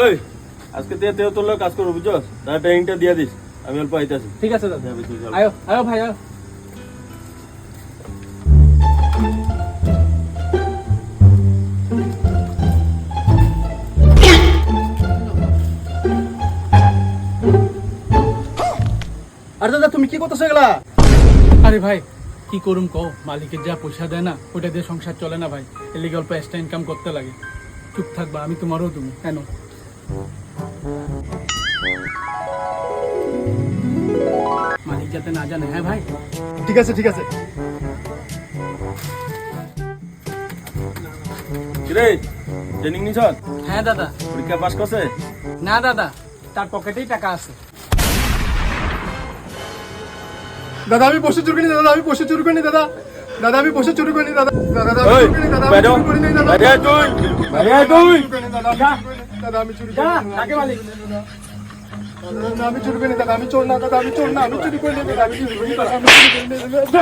এই আজকে তেও তোর লোক কাজ করবো বুঝছস, তার ট্রেনিংটা দিয়ে দিস, আমি অল্প আইতাছি। ঠিক আছে দাদা, আয়ো আয়ো ভাই আয়ো। আরে দাদা তুমি কি করতেছো এগুলা? আরে ভাই কি করুম কও, মালিকের যা পয়সা দেয় না ওটা দিয়ে সংসার চলে না ভাই, এর লিগে অল্প এক্সট্রা ইনকাম করতে লাগে। চুপ থাকবা, আমি তোমারও তুমি কেন। মালিক যাতে না জানে। হ্যাঁ ভাই ঠিক আছে ঠিক আছে। কিরে ট্রেনিং নিছস? হ্যাঁ দাদা। পরীক্ষা পাস করছে? না দাদা, তার পকেটেই টাকা আছে। দাদা আমি বসে চুরি করিনি দাদা, আমি বসে চুরি করিনি দাদা, দাদা আমি বসে চুরি করিনি দাদা, দাদা আমি ওই চুরি করিনি দাদা, আমি বাইরে চুরি করিনি দাদা, বাইরে তুই বাইরে তুই দাদা আমি চুরি করিনি কাকে মালিক? দাদা আমি চুরি করিনি দাদা, আমি চোর না দাদা, আমি চোর না, আমি চুরি করিনি দাদা, আমি চুরি করিনি দাদা, আমি চুরি করিনি দাদা।